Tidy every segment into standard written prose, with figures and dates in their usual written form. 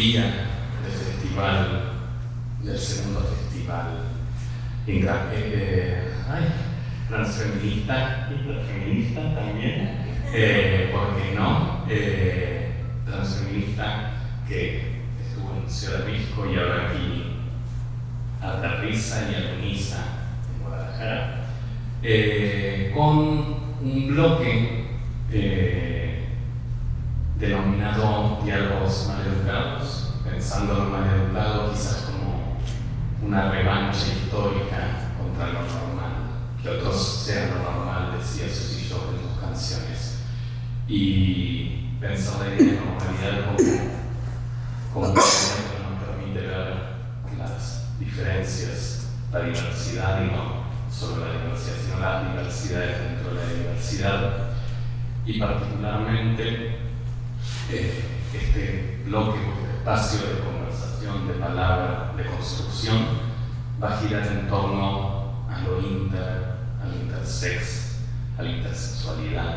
día del festival, del segundo festival transfeminista, interfeminista también, ¿por qué no? Transfeminista que estuvo en Ciudad de México y ahora aquí aterriza y agoniza en Guadalajara, con un bloque denominado Diálogos Maleducados, pensando en lo maleducado quizás como una revancha histórica contra lo normal, que otros sean lo normal, decía Susi Show en sus canciones, y pensar la idea de normalidad como un elemento que nos permite ver las diferencias, la diversidad, y no solo la diversidad, sino las diversidades dentro de la diversidad, y particularmente este bloque, este espacio de conversación, de palabra, de construcción, va a girar en torno a lo al intersex, a la intersexualidad,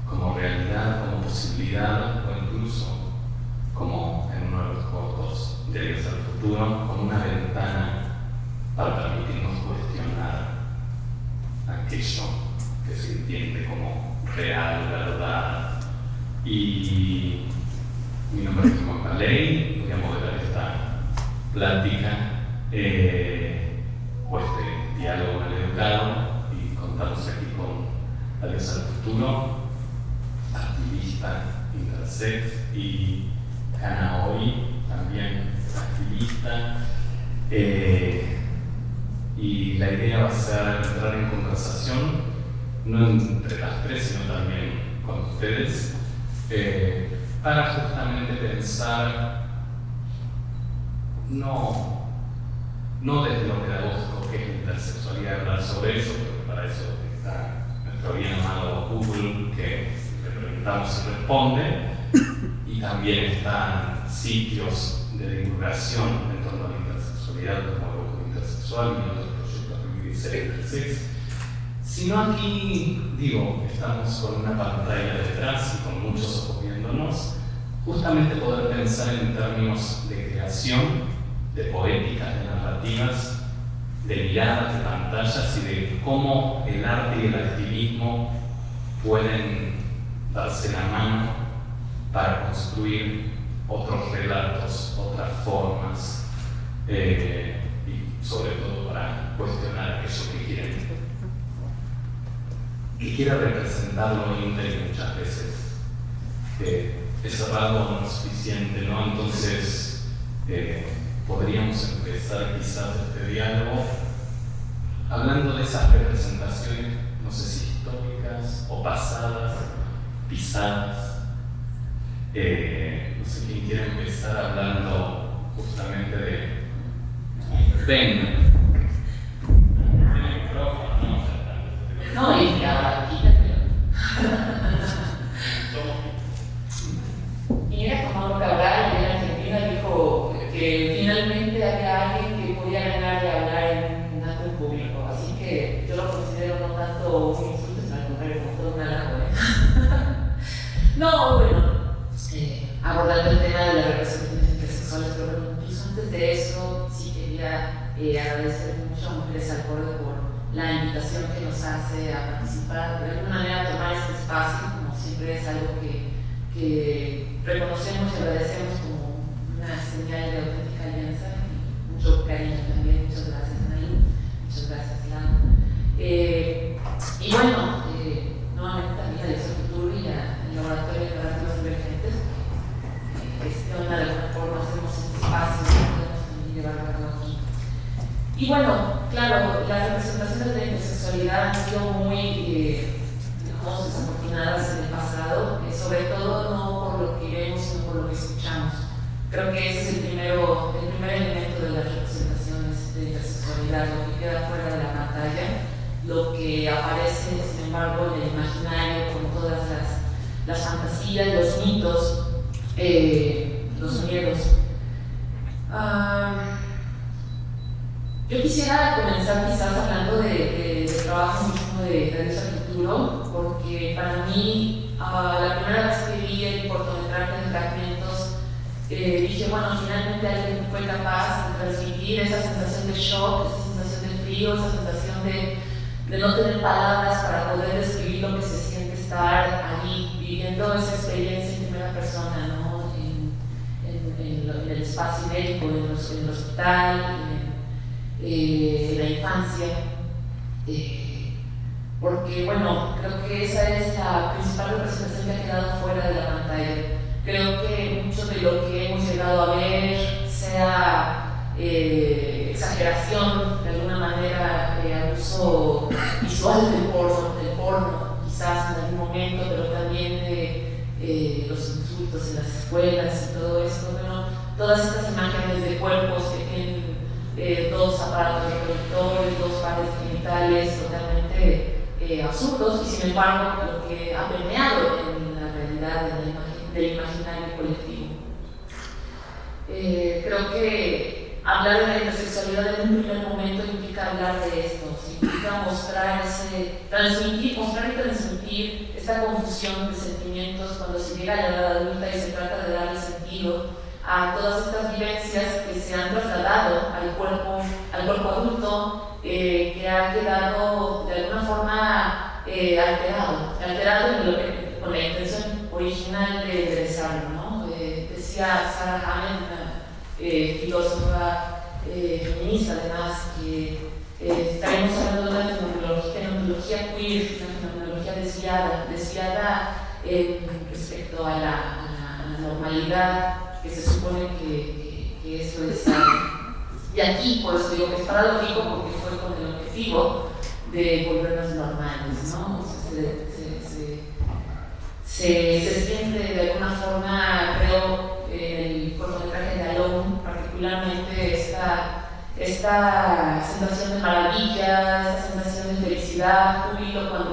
como realidad, como posibilidad, o incluso como en uno de los cortos de Diálogos al Futuro, como una ventana para permitirnos cuestionar aquello que se entiende como real, verdad. Y mi nombre es Juan Paley, voy a moderar esta plática o este diálogo maleducado, y contamos aquí con Diálogos al Futuro, activista intersex, y Hannah Hoy, también activista. Y la idea va a ser entrar en conversación, no entre las tres, sino también con ustedes, para justamente pensar no desde lo pedagógico, que es la intersexualidad, hablar sobre eso, porque para eso está nuestro bien amado Google, que le preguntamos y responde, y también están sitios de divulgación en torno a la intersexualidad, como el Grupo Intersexual y otros proyectos de Vivir y Ser Intersex. Sino aquí, estamos con una pantalla detrás y con muchos ojos viéndonos, justamente poder pensar en términos de creación, de poéticas, de narrativas, de miradas, de pantallas, y de cómo el arte y el activismo pueden darse la mano para construir otros relatos, otras formas, y sobre todo para cuestionar aquello que quiere representar lo íntegro, muchas veces ese rasgo no es suficiente, ¿no? Entonces podríamos empezar quizás este diálogo hablando de esas representaciones, no sé si históricas o pasadas, pisadas. No sé quién quiere empezar hablando justamente de Ben. No, y quítatelo. Y era como Mauro Cabral, en Argentina, dijo que finalmente había alguien que podía ganar de hablar en un acto público. Así que yo lo considero no tanto un insulto, sino al contrario, como todo un halago. No, bueno, abordando el tema de las representaciones intersexuales, pero bueno, incluso antes de eso, sí quería agradecer mucho a Mujeres al Borde por la invitación que nos hace a participar, de alguna manera a tomar este espacio, como siempre es algo que reconocemos y agradecemos como una señal de auténtica alianza, y mucho cariño también. Muchas gracias, Anaí, muchas gracias, Lam. Y bueno, nuevamente también a Diálogos al Futuro y al Laboratorio de Narrativas Emergentes, gestiona de alguna forma, hacemos este espacio que podemos también llevarlo a cabo aquí. Y bueno, claro, las representaciones de intersexualidad han sido muy desafortunadas en el pasado, sobre todo no por lo que vemos, sino por lo que escuchamos. Creo que ese es el primer elemento de las representaciones de intersexualidad, lo que queda fuera de la pantalla, lo que aparece, sin embargo, en el imaginario, con todas las fantasías, los mitos, los miedos. Yo quisiera comenzar quizás hablando del trabajo mismo de Diálogos al Futuro, porque para mí la primera vez que vi el cortometraje de acercamientos, dije, bueno, finalmente alguien fue capaz de transmitir esa sensación de shock, esa sensación de frío, esa sensación de no tener palabras para poder describir lo que se siente estar ahí, viviendo esa experiencia en primera persona, ¿no? En el espacio médico, en el hospital, en la infancia. Porque, bueno, creo que esa es la principal representación que ha quedado fuera de la pantalla. Creo que mucho de lo que hemos llegado a ver, sea exageración de alguna manera, al uso visual del porno, quizás en algún momento, pero también de los insultos en las escuelas y todo esto, bueno, todas estas imágenes de cuerpos que tienen dos aparatos reproductores, dos pares genitales totalmente absurdos, y sin embargo lo que ha permeado en la realidad del imaginario colectivo. Creo que hablar de la intersexualidad en un primer momento implica hablar de esto, implica mostrar y transmitir esta confusión de sentimientos cuando se llega a la edad adulta y se trata de darle sentido a todas estas vivencias que se han trasladado al cuerpo adulto, que ha quedado de alguna forma alterado con la intención original de enderezarlo, ¿no? Decía Sarah Hammond, una filósofa feminista además, que estaremos hablando de una fenomenología queer, una fenomenología desviada respecto a la normalidad que se supone que eso es. Y aquí, por eso digo que es paradójico, porque fue con el objetivo de volvernos normales, ¿no? Se siente de alguna forma, creo, el cortometraje de Alone, particularmente esta sensación de maravilla, esta sensación de felicidad, júbilo cuando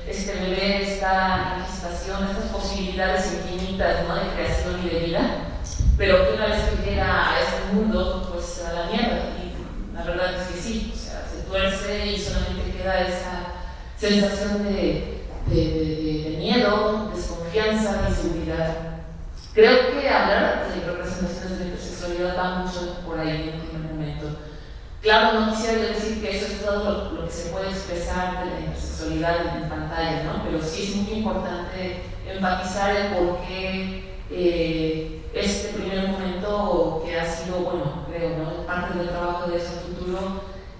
este bebé está en gestación, estas posibilidades infinitas, ¿no?, de creación y de vida, pero que una vez que llega a este mundo, pues a la mierda. Y la verdad es que sí, o sea, se tuerce y solamente queda esa sensación de miedo, desconfianza, inseguridad. Creo que hablar de representaciones de la intersexualidad va mucho por ahí en el primer momento. Claro, no quisiera decir que eso es todo lo que se puede expresar de la intersexualidad en pantalla, ¿no? Pero sí es muy importante enfatizar el por qué este primer momento, que ha sido, bueno, creo, ¿no?, parte del trabajo de Eso Futuro,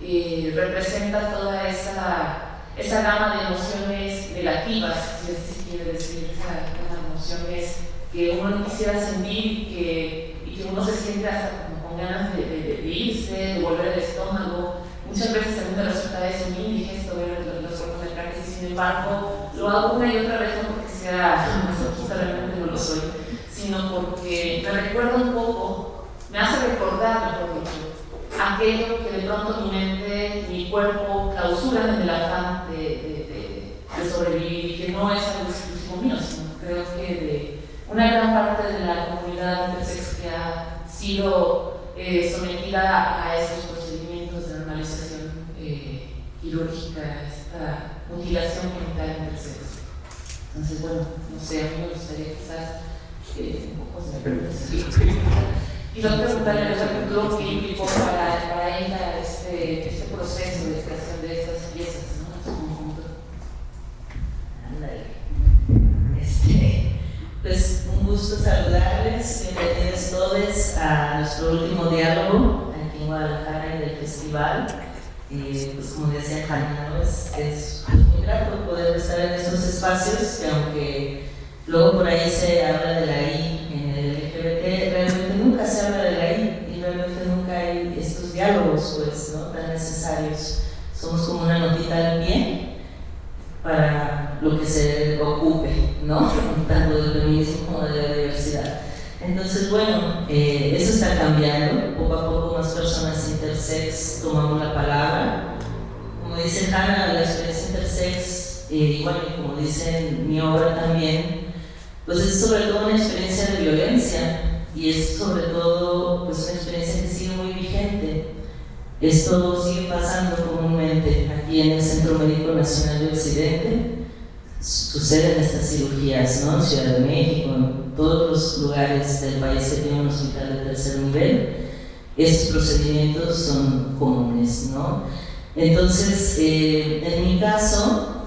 representa toda esa gama de emociones negativas, si así se quiere decir, esa gama de emociones que uno no quisiera sentir y que uno se siente hasta como con ganas de irse, de volver al estómago. Muchas veces a mí me resulta eso muy indigesto ver los cortometrajes, y sin embargo lo hago una y otra vez, no porque sea masoquista, realmente no lo soy, sino porque me recuerda un poco, me hace recordar, mejor dicho, aquello que de pronto mi mente, mi cuerpo clausuran en el afán de sobrevivir, y que no es algo exclusivo mío, sino creo que de una gran parte de la comunidad intersex que ha sido sometida a estos procedimientos de normalización quirúrgica, esta mutilación genital intersex. Entonces, bueno, no sé, a mí me gustaría quizás un poco de y la preguntarle a Eso Futuro qué implicó para ella este proceso de creación de estas piezas, ¿no?, en su conjunto. Ándale. Pues un gusto saludarles, bienvenidos todos a nuestro último diálogo aquí en Guadalajara y del festival. Pues como decía Hanna, ¿no?, es muy grato poder estar en estos espacios que, aunque luego por ahí se habla de la I en el LGBT, realmente nunca se habla de la I, y realmente nunca hay estos diálogos, pues, ¿no?, tan necesarios. Somos como una notita al pie para lo que se ocupe, ¿no?, tanto del feminismo como de la diversidad. Entonces, bueno, eso está cambiando. Poco a poco más personas intersex tomamos la palabra. Como dice Hanna, la experiencia intersex, y bueno, como dice mi obra también, pues es sobre todo una experiencia de violencia, y es sobre todo pues una experiencia que sigue muy vigente. Esto sigue pasando comúnmente aquí en el Centro Médico Nacional de Occidente. suceden estas cirugías, ¿no? En Ciudad de México, en todos los lugares del país que tienen un hospital de tercer nivel, estos procedimientos son comunes, ¿no? Entonces, en mi caso,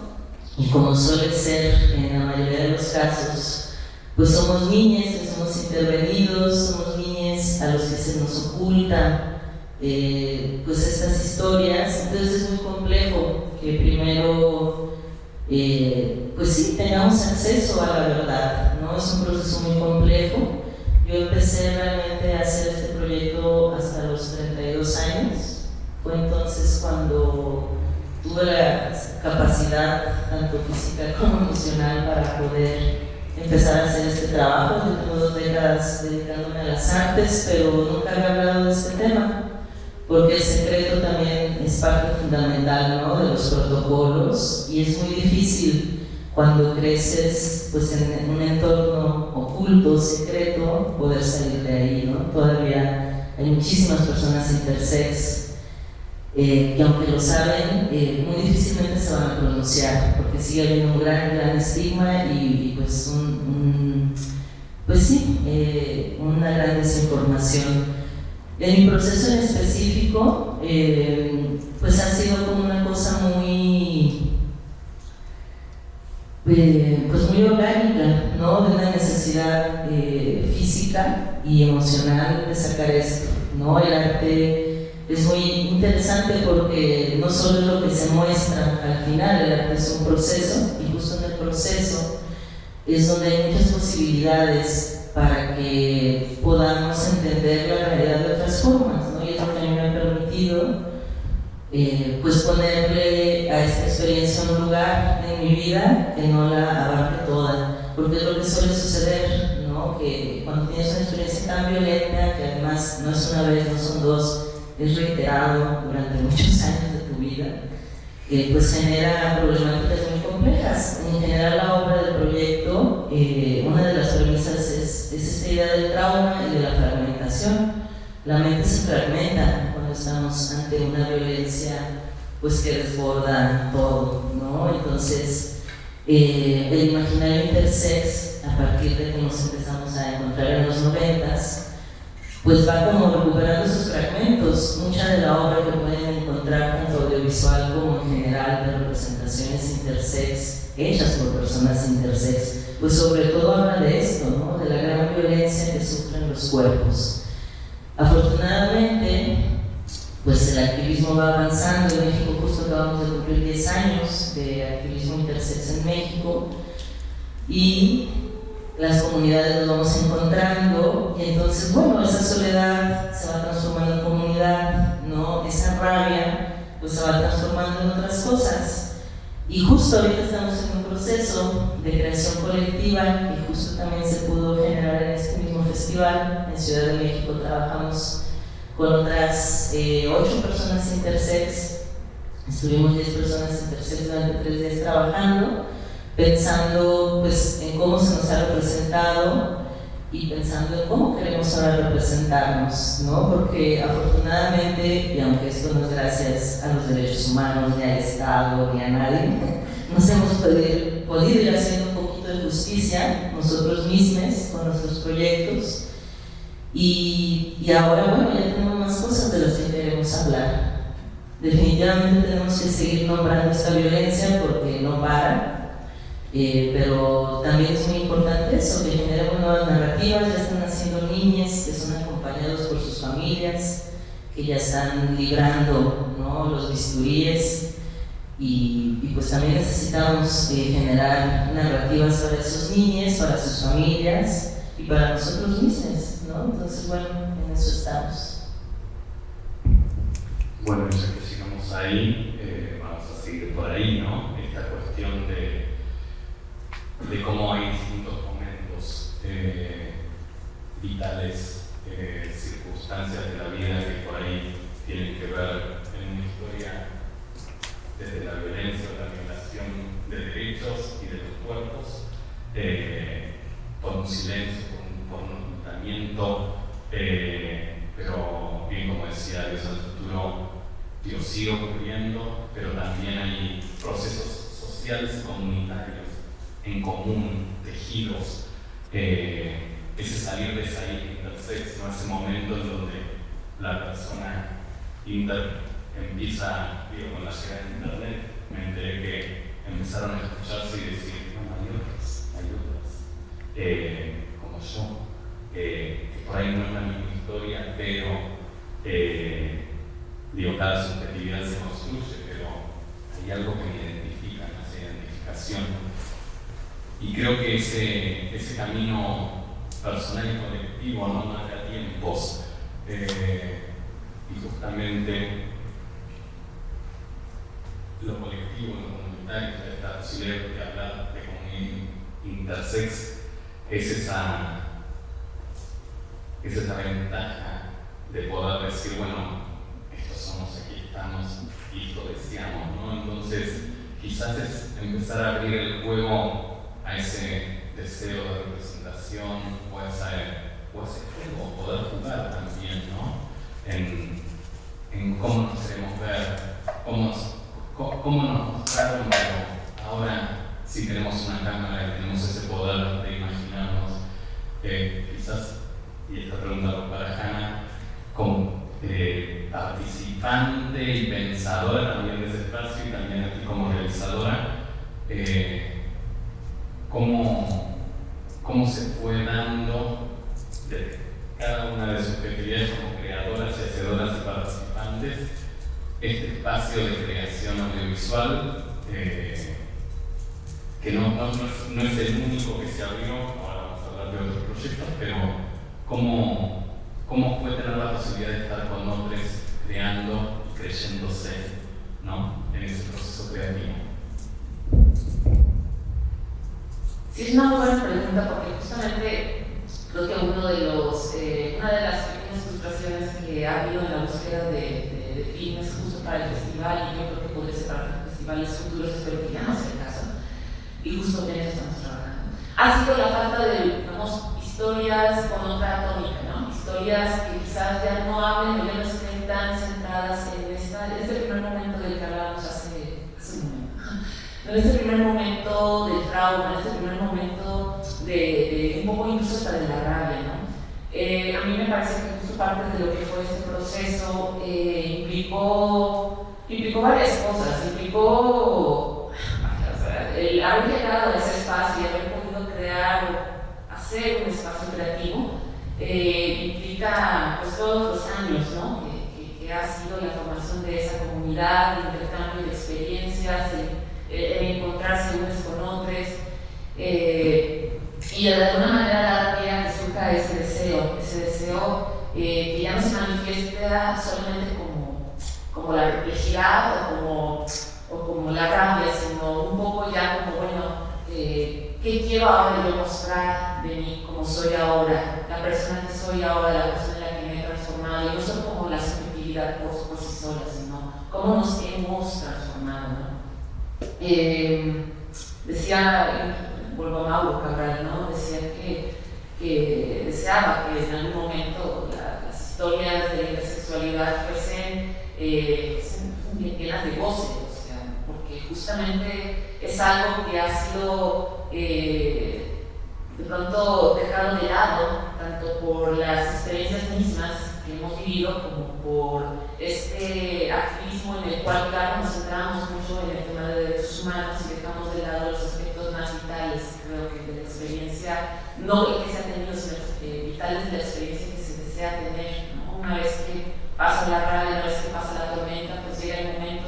y como suele ser en la mayoría de los casos, pues somos niñas que somos intervenidos, somos niñas a los que se nos ocultan pues estas historias. Entonces es muy complejo que primero pues sí tengamos acceso a la verdad, ¿no? Es un proceso muy complejo. Yo empecé realmente a hacer este proyecto hasta los 32 años. Fue entonces cuando tuve la capacidad, tanto física como emocional, para poder empezar a hacer este trabajo. Yo tengo 2 décadas dedicándome a las artes, pero nunca había hablado de este tema, porque el secreto también es parte fundamental, ¿no?, de los protocolos, y es muy difícil cuando creces pues, en un entorno oculto, secreto, poder salir de ahí, ¿no? Todavía hay muchísimas personas intersex que aunque lo saben, muy difícilmente se van a pronunciar, porque sigue habiendo un gran estigma y pues pues sí, una gran desinformación. En mi proceso en específico, pues ha sido como una cosa muy, pues muy orgánica, ¿no? De una necesidad física y emocional de sacar esto, ¿no? El arte es muy interesante porque no solo es lo que se muestra al final, el arte es un proceso, y justo en el proceso es donde hay muchas posibilidades para que podamos entender la realidad de otras formas, ¿no? Y es lo que a mí me ha permitido pues ponerle a esta experiencia un lugar en mi vida que no la abarque toda, porque es lo que suele suceder, ¿no? Que cuando tienes una experiencia tan violenta, que además no es una vez, no son 2, es reiterado durante muchos años de tu vida, pues genera problemáticas muy complejas. En general, la obra del proyecto, una de las premisas es esta idea del trauma y de la fragmentación. La mente se fragmenta cuando estamos ante una violencia pues, que desborda todo, ¿no? Entonces, el imaginario intersex, a partir de que nos empezamos a encontrar en los 90s, pues va como recuperando esos fragmentos. Mucha de la obra que pueden encontrar tanto audiovisual como en general de representaciones intersex hechas por personas intersex, pues sobre todo habla de esto, ¿no? De la gran violencia que sufren los cuerpos. Afortunadamente, pues el activismo va avanzando. En México justo acabamos de cumplir 10 años de activismo intersex en México, y las comunidades nos vamos encontrando, y entonces, bueno, esa soledad se va transformando en comunidad, ¿no? Esa rabia pues se va transformando en otras cosas. Y justo ahorita estamos en un proceso de creación colectiva, y justo también se pudo generar en este mismo festival. En Ciudad de México trabajamos con otras 8 personas intersex. Estuvimos 10 personas intersex durante 3 días trabajando, pensando pues, en cómo se nos ha representado y pensando en cómo queremos ahora representarnos, ¿no? Porque afortunadamente, y aunque esto no es gracias a los derechos humanos, ni al Estado, ni a nadie, nos hemos podido ir haciendo un poquito de justicia nosotros mismos con nuestros proyectos, y ahora, bueno, ya tenemos más cosas de las que queremos hablar. Definitivamente tenemos que seguir nombrando esta violencia porque no para. Pero también es muy importante eso, que generemos nuevas narrativas. Ya están naciendo niñas que son acompañados por sus familias, que ya están librando, ¿no?, los bisturíes, y pues también necesitamos generar narrativas para esos niños, para sus familias y para nosotros mismos, ¿no? Entonces, bueno, en eso estamos. Bueno, ya que sigamos ahí, vamos a seguir por ahí, ¿no? Esta cuestión de cómo hay distintos momentos vitales, circunstancias de la vida que por ahí tienen que ver en una historia desde la violencia o la violación de derechos y de los cuerpos, por un silencio, por un ocultamiento, pero bien como decía Dios, en el futuro sigue ocurriendo, pero también hay procesos sociales y comunitarios en común, tejidos, ese salir de esa intersex, ¿no? Ese momento en donde la persona empieza, digo, con la llegada de internet, me enteré que empezaron a escucharse y decir, bueno, hay otras, como yo, que por ahí no es la misma historia, pero digo, cada subjetividad se construye, pero hay algo que me identifica, esa identificación. Y creo que ese camino personal y colectivo no marca tiempos. Y justamente lo colectivo, lo comunitario, esta posibilidad de hablar de comunidad intersex, es esa ventaja de poder decir, bueno, estos somos, aquí estamos, y esto deseamos, ¿no? Entonces, quizás es empezar a abrir el juego a ese deseo de representación o a ese juego, poder jugar también, ¿no? En cómo nos queremos ver, cómo nos mostraron, pero ahora sí tenemos una cámara y tenemos ese poder de imaginarnos, quizás, y esta pregunta va para Hanna, como participante y pensadora también de ese espacio y también aquí como realizadora, cómo se fue dando de cada una de sus actividades como creadoras y hacedoras y participantes este espacio de creación audiovisual que no es el único que se abrió, ahora vamos a hablar de otros proyectos, pero cómo fue tener la posibilidad de estar con otros creando y creyéndose, ¿no? En ese proceso creativo. Sí, es una buena pregunta porque justamente creo que una de las pequeñas frustraciones que ha habido en la búsqueda de filmes justo para el festival, y yo creo que podría ser para los festivales futuros, espero que ya no sea el caso, y justo en eso estamos trabajando, ha sido la falta de, digamos, historias con otra tónica, ¿no? Historias que quizás ya no hablen o ya no estén tan centradas en este primer momento del que hablábamos hace un momento. En este primer momento del trauma, en este primer momento de un poco incluso hasta de la rabia, ¿no? A mí me parece que justo parte de lo que fue este proceso implicó varias cosas. Implicó el haber llegado a ese espacio y haber podido crear o hacer un espacio creativo, implica pues todos los años, ¿no? que ha sido la formación de esa comunidad, el intercambio de experiencias, el encontrarse unos con otros, y de alguna manera dar pie a que surja ese deseo que ya no se manifiesta solamente como la perplejidad o como la rabia, sino un poco ya como, bueno, ¿qué quiero ahora yo mostrar de mí, como soy ahora, la persona que soy ahora, la persona en la que me he transformado, y no solo como la subjetividad por sí sola, sino cómo nos hemos transformado, ¿no? Decía, vuelvo a Mauro Cabral, ¿no? Decía que deseaba que en algún momento las historias de la intersexualidad fuesen llenas de voces, o sea, porque justamente es algo que ha sido de pronto dejado de lado, tanto por las experiencias mismas que hemos vivido como por este activismo en el cual, claro, nos centramos mucho en el tema de derechos humanos y dejamos de lado los aspectos más vitales, creo que de la experiencia, no el que se ha tenido, sino vitales de la experiencia que se desea tener, ¿no? Una vez que pasa la rabia, una vez que pasa la tormenta, pues llega el momento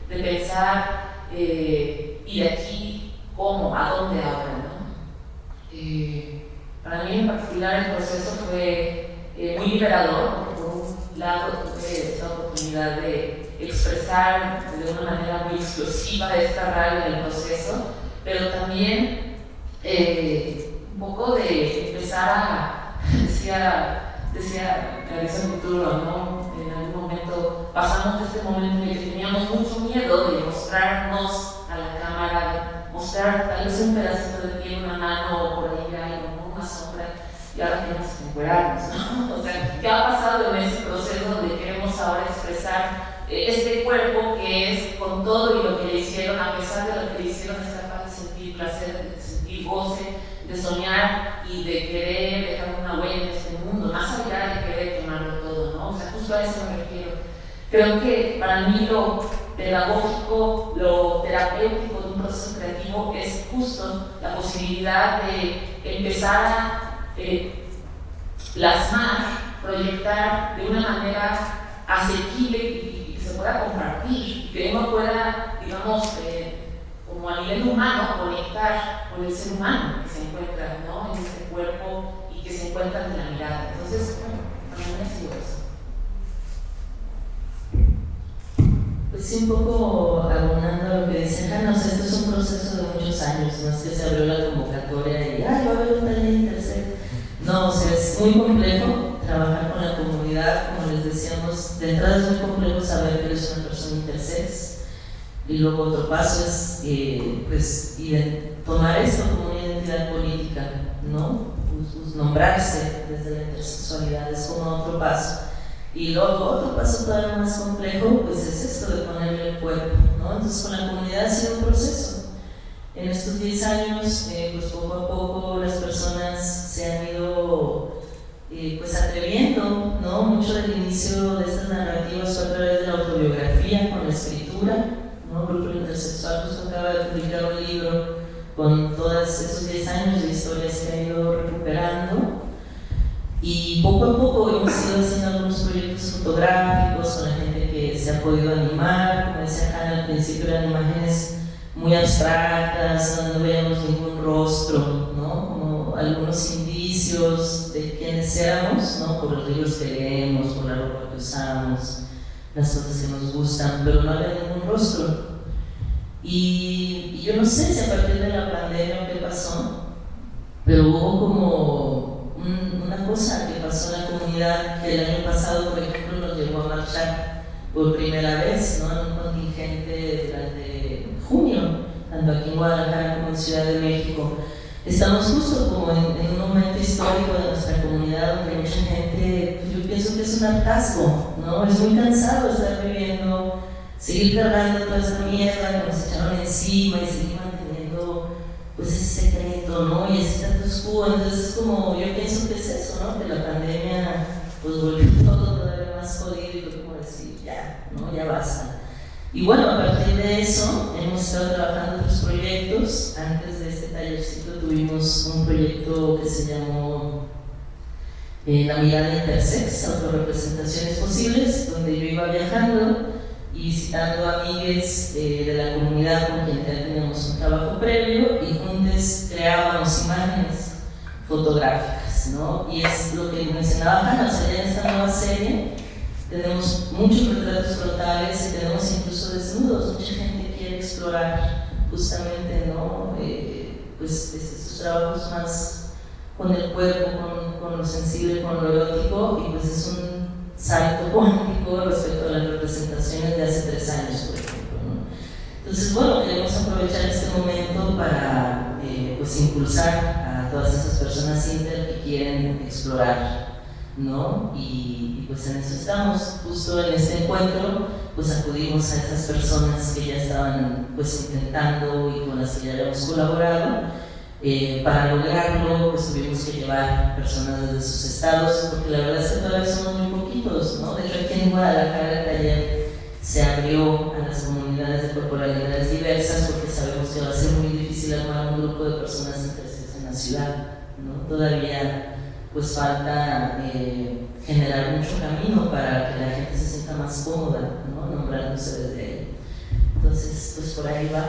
de pensar y de aquí, ¿cómo? ¿A dónde ahora? ¿No? Para mí en particular el proceso fue muy liberador, porque por un lado tuve esta oportunidad de expresar de una manera muy explosiva esta rabia del proceso, pero también un poco de empezar a, decía Marisa Futuro, ¿no? En algún momento pasamos de este momento en el que teníamos mucho miedo de mostrarnos a la cámara, mostrar tal vez un pedacito de piel, una mano o por ahí algo, ¿no? Una sombra, y ahora queremos encuerarnos, ¿no? O sea, ¿qué ha pasado en ese proceso donde queremos ahora expresar este cuerpo que es con todo y lo que le hicieron, a pesar de lo que le hicieron, es capaz de sentir placer, de y goce de soñar y de querer dejar una huella en este mundo, más allá de querer quemarlo todo, ¿no? O sea, justo a eso me refiero. Creo que para mí lo pedagógico, lo terapéutico de un proceso creativo es justo la posibilidad de empezar a plasmar, proyectar de una manera asequible y que se pueda compartir, y que uno pueda, digamos, como a nivel humano, conectar con el ser humano que se encuentra, ¿no?, en este cuerpo y que se encuentra en la mirada. Entonces, bueno, para mí ha sido eso. Pues sí, un poco abonando a lo que dice Hanna, o sea, esto es un proceso de muchos años, no es que se abrió la convocatoria y ¡ay, va a haber un taller intersex! No, o sea, es muy complejo trabajar con la comunidad, como les decíamos, de entrada es muy complejo saber que eres una persona intersex, y luego otro paso es pues, tomar esto como una identidad política, ¿no? Pues nombrarse desde la intersexualidad es como otro paso. Y luego otro paso todavía más complejo, pues es esto de ponerle el cuerpo, ¿no? Entonces con la comunidad ha sido un proceso. En estos 10 años, pues poco a poco las personas se han ido pues atreviendo, ¿no? Mucho del inicio de estas narrativas fue a través de la autobiografía, con la escritura, ¿no? El Grupo Intersexual justo acaba de publicar un libro con todos esos 10 años de historias que ha ido recuperando. Y poco a poco hemos ido haciendo algunos proyectos fotográficos con la gente que se ha podido animar. Como decía Hanna, al principio eran imágenes muy abstractas, no veíamos ningún rostro, ¿no? Como algunos indicios de quiénes éramos, ¿no? Por los libros que leemos, por la ropa que usamos, las cosas que nos gustan, pero no había ningún rostro. Y yo no sé si a partir de la pandemia o qué pasó, pero hubo como una cosa que pasó en la comunidad, que el año pasado, por ejemplo, nos llevó a marchar por primera vez, ¿no? En un contingente durante junio, tanto aquí en Guadalajara como en Ciudad de México. Estamos justo como en un momento histórico de nuestra comunidad donde mucha gente, pues yo pienso que es un hartazgo, ¿no? Es muy cansado estar viviendo, seguir cargando toda esta mierda que nos echaron encima y seguir manteniendo pues ese secreto, ¿no? Y ese status quo. Entonces es como, yo pienso que es eso, ¿no? Que la pandemia pues volvió todo todavía más jodido y fue como decir, ya, ¿no? Ya basta. Y bueno, a partir de eso hemos estado trabajando otros proyectos. Antes de este tallercito tuvimos un proyecto que se llamó La Mirada Intersex, Autorrepresentaciones Posibles, donde yo iba viajando y visitando amigues de la comunidad con quien ya teníamos un trabajo previo y juntos creábamos imágenes fotográficas, ¿no? Y es lo que mencionaba Hanna, o sea, ya en esta nueva serie tenemos muchos retratos frontales y tenemos incluso desnudos. Mucha gente quiere explorar justamente, ¿no? Pues estos trabajos más con el cuerpo, con lo sensible, con lo erótico, y pues es un salto cuántico respecto a las representaciones de hace 3 años, por ejemplo, ¿no? Entonces, bueno, queremos aprovechar este momento para pues impulsar a todas esas personas inter que quieren explorar, ¿no? Y pues en eso estamos. Justo en este encuentro pues acudimos a esas personas que ya estaban pues intentando y con las que ya habíamos colaborado. Para lograrlo pues tuvimos que llevar personas desde sus estados, porque la verdad es que todavía somos muy poquitos, ¿no? De hecho aquí en Guadalajara el taller se abrió a las comunidades de corporalidades diversas porque sabemos que va a ser muy difícil armar un grupo de personas intersex en la ciudad, ¿no? Todavía pues falta generar mucho camino para que la gente se sienta más cómoda, ¿no? Nombrándose desde ahí. Entonces pues por ahí va.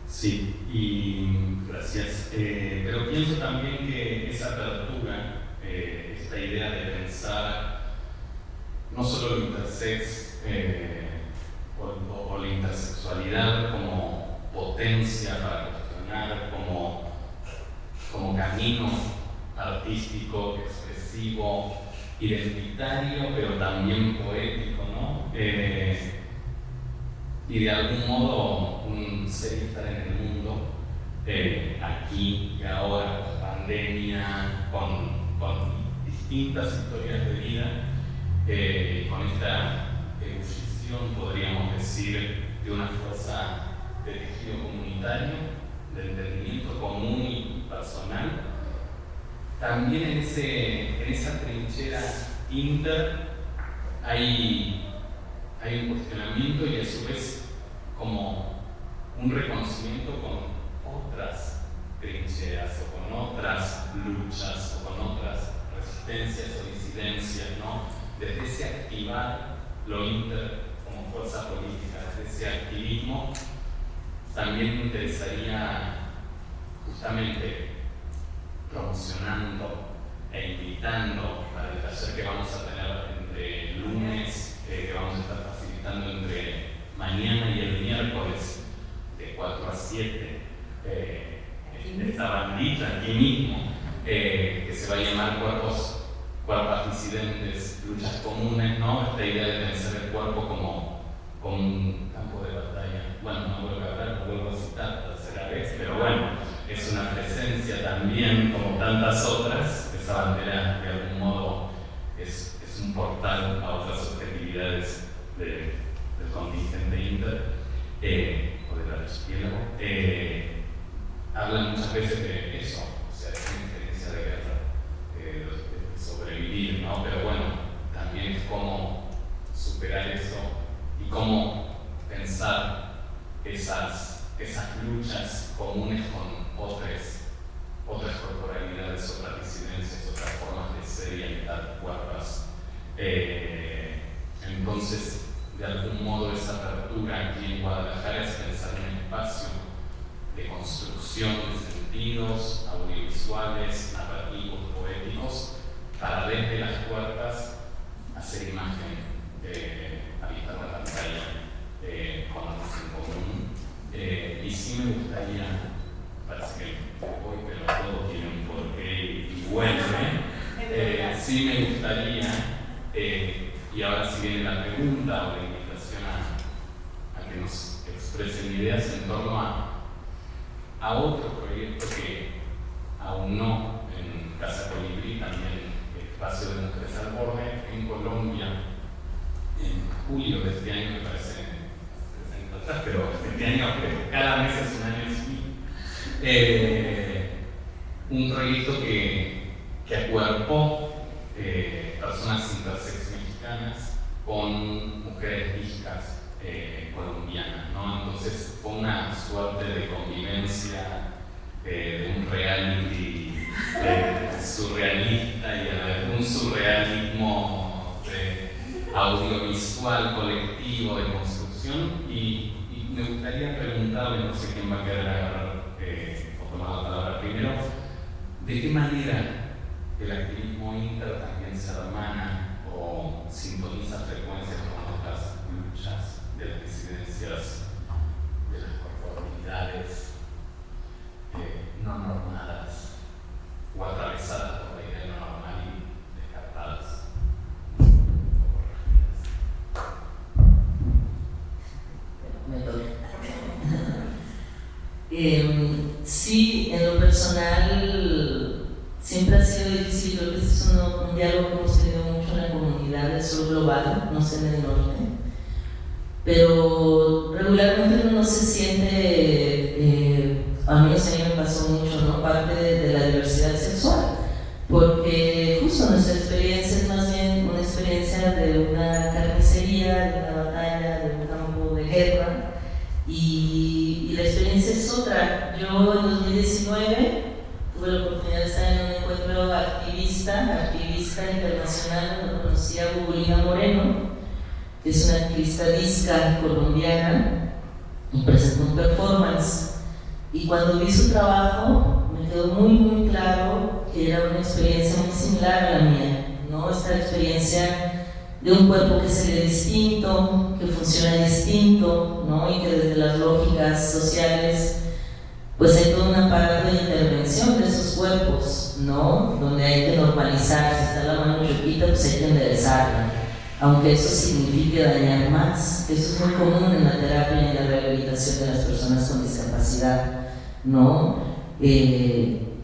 Sí, y gracias. Pero pienso también que esa apertura, esta idea de pensar no solo el intersex o la intersexualidad como potencia para cuestionar, como camino artístico, expresivo, identitario, pero también poético, ¿no? Y de algún modo un ser y estar en el mundo, aquí y ahora, con pandemia, con distintas historias de vida, con esta ebullición, podríamos decir, de una fuerza de tejido comunitario de entendimiento común y personal, también en esa trinchera inter hay un cuestionamiento y a su vez como un reconocimiento con otras trincheras o con otras luchas o con otras resistencias o disidencias, ¿no? Desde ese activar lo inter como fuerza política, desde ese activismo, también me interesaría justamente promocionando e invitando para el taller que vamos a tener entre el lunes, que vamos a estar facilitando entre mañana y el miércoles de 4 a 7, esta bandita aquí mismo, que se va a llamar cuerpos disidentes, luchas comunes, ¿no? Esta idea de pensar el cuerpo como un campo de batalla. Bueno, no vuelvo a hablar, no vuelvo a citar tercera vez, pero bueno, es una presencia también, como tantas otras. Esa bandera, de algún modo, es un portal a otras subjetividades del contingente inter o del archipiélago. Hablan muchas veces de eso, o sea, de una experiencia de guerra, de sobrevivir, ¿no? Pero bueno, también es cómo superar eso y cómo pensar esas luchas comunes con otras corporalidades, otras disidencias, otras formas de ser y habitar cuerpos. Entonces, de algún modo, esa apertura aquí en Guadalajara es pensar en un espacio de construcción de sentidos audiovisuales, narrativos, poéticos, para desde las puertas hacer imagen, habitar la pantalla con otros en común. Y sí me gustaría, parece que voy, pero todo tiene un porqué y vuelve. Sí me gustaría, y ahora si viene la pregunta o la invitación a que nos expresen ideas en torno a otro proyecto que aún no en Casa Colibrí, también Espacio de Mujeres al Borde, en Colombia, en julio de este año, me parece, pero este año, cada mes es un año así, un proyecto que acuerpó personas intersex mexicanas con mujeres discas colombianas, ¿no? Entonces fue una suerte de convivencia, de un reality surrealista y a la vez un surrealismo audiovisual colectivo de construcción, y me gustaría preguntarle, no sé quién va a querer agarrar o tomar la palabra primero, ¿de qué manera el activismo inter también se hermana o sintoniza frecuencias con otras luchas de las disidencias, de las corporalidades no normadas o atravesadas por la idea no normal y descartadas o corregidas? Sí, en lo personal siempre ha sido difícil. Creo que este es un diálogo que hemos tenido mucho en la comunidad del sur global, no sé en el norte, pero regularmente uno no se siente, a mí me pasó mucho, ¿no? Parte de la diversidad sexual, porque justo nuestra experiencia es más bien una experiencia de una carnicería, de una batalla, de un campo de guerra, y la experiencia es otra. Yo en 2019 tuve la oportunidad de estar en un encuentro activista internacional, donde conocí a Bubulina Moreno, que es una activista disca colombiana, y presentó un performance. Y cuando vi su trabajo, me quedó muy claro que era una experiencia muy similar a la mía, ¿no? Esta experiencia de un cuerpo que se ve distinto, que funciona distinto, ¿no? Y que desde las lógicas sociales pues hay toda una parte de intervención de esos cuerpos, ¿no? Donde hay que normalizar, si está la mano choquita, pues hay que enderezarla, aunque eso signifique dañar más. Eso es muy común en la terapia y en la rehabilitación de las personas con discapacidad, ¿no?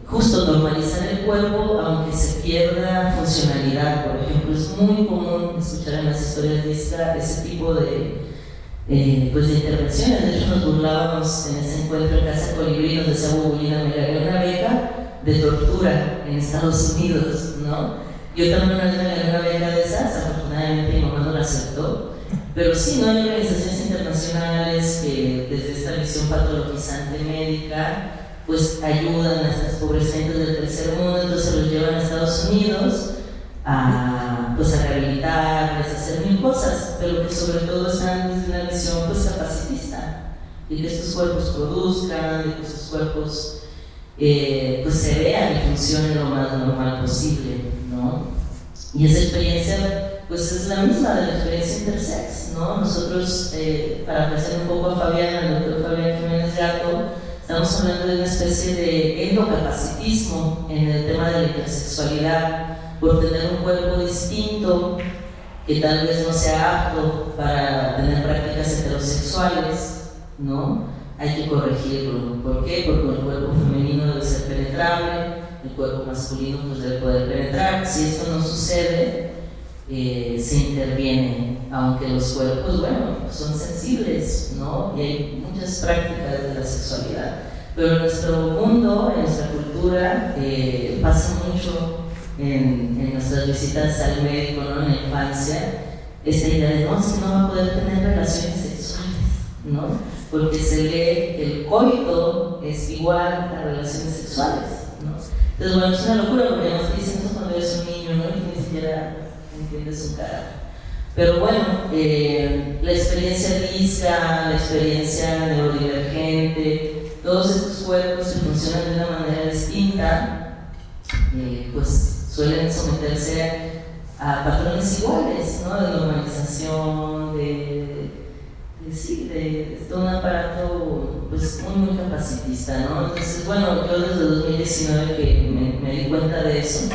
Justo normalizar el cuerpo aunque se pierda funcionalidad. Por ejemplo, es muy común escuchar en las historias de ese tipo de pues de intervenciones. De hecho nos burlábamos en ese encuentro en Casa Colibrí, nos decía Bubulina, me gané una beca de tortura en Estados Unidos, ¿no? Yo también una vez me gané una beca de esas, afortunadamente mi mamá no la aceptó, pero sí, ¿no? Hay organizaciones internacionales que desde esta visión patologizante médica pues ayudan a estas pobres gentes del tercer mundo, entonces los llevan a Estados Unidos pues a rehabilitarles, a hacer mil cosas, pero que sobre todo están desde una visión pues capacitista, de que estos cuerpos produzcan, de que estos cuerpos pues se vean y funcionen lo más normal posible, ¿no? Y esa experiencia pues es la misma de la experiencia intersex, ¿no? Nosotros, para apreciar un poco a Fabián, al doctor Fabián Jiménez Gato, estamos hablando de una especie de endocapacitismo en el tema de la intersexualidad, por tener un cuerpo distinto que tal vez no sea apto para tener prácticas heterosexuales, ¿no? Hay que corregirlo. ¿Por qué? Porque el cuerpo femenino debe ser penetrable, el cuerpo masculino pues debe poder penetrar. Si esto no sucede, se interviene, aunque los cuerpos, bueno, son sensibles, ¿no? Y hay muchas prácticas de la sexualidad. Pero en nuestro mundo, en nuestra cultura, pasa mucho en nuestras visitas al médico, ¿no? En la infancia, esta idea de no, es que no va a poder tener relaciones sexuales, ¿no? Porque se lee que el coito es igual a relaciones sexuales, ¿no? Entonces, bueno, es una locura porque además te dicen eso cuando eres un niño, ¿no? Y ni siquiera entiendes su cara. Pero bueno, la experiencia disca, la experiencia neurodivergente, todos estos cuerpos que funcionan de una manera distinta, pues suelen someterse a patrones iguales, ¿no? De normalización, de todo un aparato pues muy capacitista, ¿no? Entonces, bueno, yo desde 2019 que me di cuenta de eso,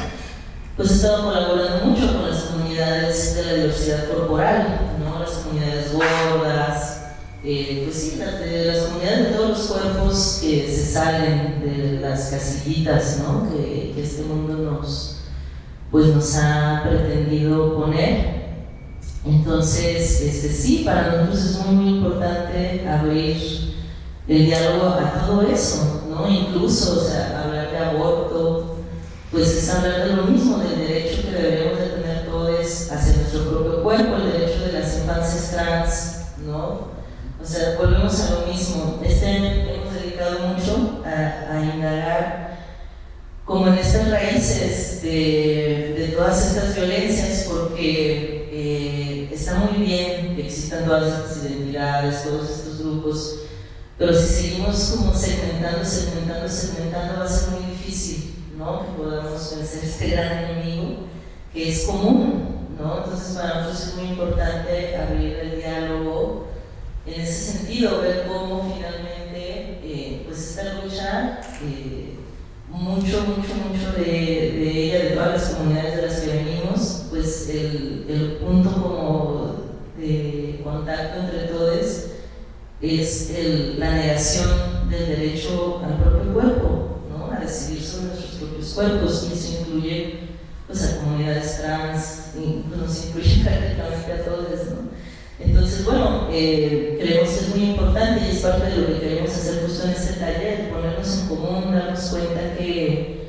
pues he estado colaborando mucho con las comunidades de la diversidad corporal, ¿no? Las comunidades gordas, pues sí, las comunidades de todos los cuerpos que se salen de las casillitas, ¿no? Que este mundo nos ha pretendido poner. Entonces, sí, para nosotros es muy importante abrir el diálogo a todo eso, ¿no? Incluso, o sea, hablar de aborto, pues es hablar de lo mismo, del derecho que deberíamos de tener todos hacia nuestro propio cuerpo, el derecho de las infancias trans, ¿no? O sea, volvemos a lo mismo. Este año hemos dedicado mucho a indagar como en estas raíces de todas estas violencias, porque está muy bien que existan todas estas identidades, todos estos grupos, pero si seguimos como segmentando, va a ser muy difícil, ¿no? Que podamos vencer este gran enemigo que es común, ¿no? Entonces para nosotros es muy importante abrir el diálogo en ese sentido, ver cómo finalmente pues esta lucha, mucho de ella, de todas las comunidades de las que venimos, pues el punto como de contacto entre todos es la negación del derecho al propio cuerpo, ¿no? A decidir sobre nuestros propios cuerpos, y eso incluye pues a comunidades trans, y pues, nos incluye prácticamente a todos, ¿no? Entonces, bueno, creemos que es muy importante y es parte de lo que queremos hacer justo en este taller, ponernos en común, darnos cuenta que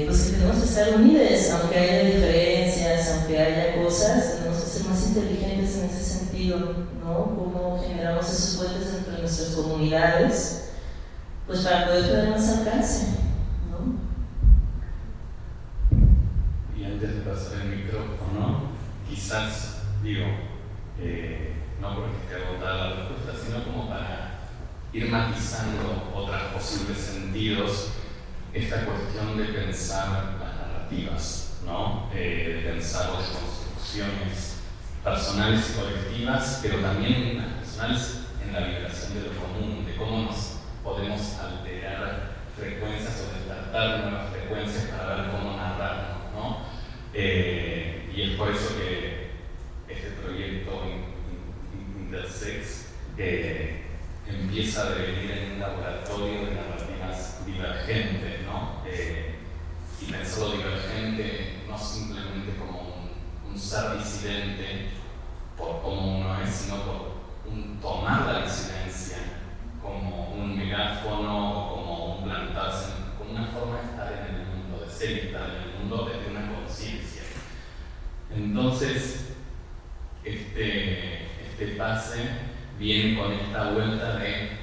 pues que tenemos que estar unidos, aunque haya diferencias, aunque haya cosas, tenemos que ser más inteligentes en ese sentido, ¿no? Cómo generamos esos puentes entre nuestras comunidades, pues para poder tener más alcance, ¿no? Y antes de pasar el micrófono, quizás, digo, no porque esté agotada la respuesta, sino como para ir matizando otros posibles sentidos, esta cuestión de pensar las narrativas, ¿no? De pensar las construcciones personales y colectivas, pero también las personales en la liberación de lo común, de cómo nos podemos alterar frecuencias o despertar nuevas frecuencias para ver cómo narrarnos, ¿no? Y es por eso que este proyecto Intersex empieza a devenir en un laboratorio de narrativas divergentes, ¿no? Y pensarlo divergente no simplemente como un ser disidente por cómo uno es, sino por un tomar la disidencia como un megáfono o como un plantarse, como una forma de estar en el mundo, de ser y estar en el mundo desde una conciencia. Entonces, este pase viene con esta vuelta de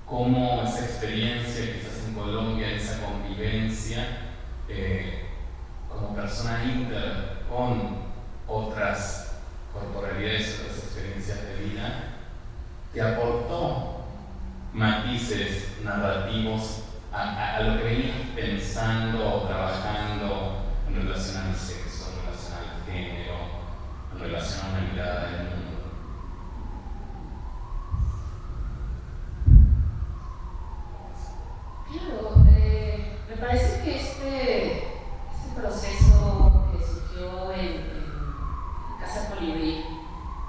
cómo esa experiencia, quizás en Colombia, esa convivencia como persona inter con otras corporalidades, otras experiencias de vida, te aportó matices narrativos a lo que venías pensando o trabajando en relación al sexo, en relación al género, en relación a una mirada del mundo. Claro, me parece que este proceso que surgió en Casa Colibrí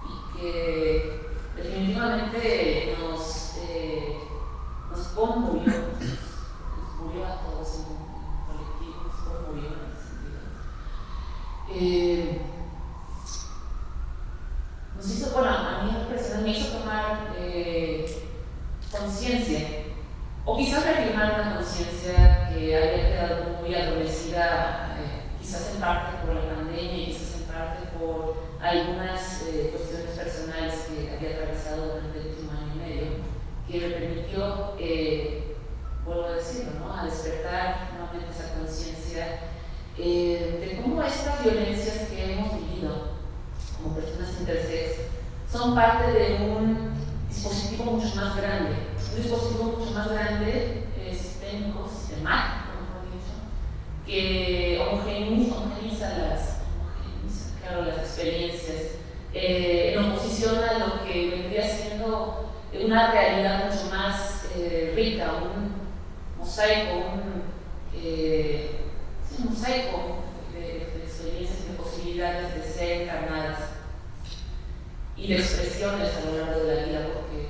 y que definitivamente nos conmovió, nos murió a todos en un colectivo, nos conmovió en ese sentido. Nos hizo, bueno, a mí me hizo tomar conciencia, o quizás reafirmar una conciencia que había quedado muy adormecida, quizás en parte por la pandemia y quizás en parte por algunas cuestiones personales que había atravesado durante el último año y medio, que me permitió, vuelvo a decirlo, ¿no?, a despertar nuevamente esa conciencia de cómo estas violencias que hemos vivido como personas intersex son parte de un dispositivo mucho más grande, sistémico, sistemático, mejor dicho, que homogeniza las experiencias en oposición a lo que vendría siendo una realidad mucho más rica, un mosaico, un mosaico de experiencias y de posibilidades de ser encarnadas y de expresiones a lo largo de la vida, porque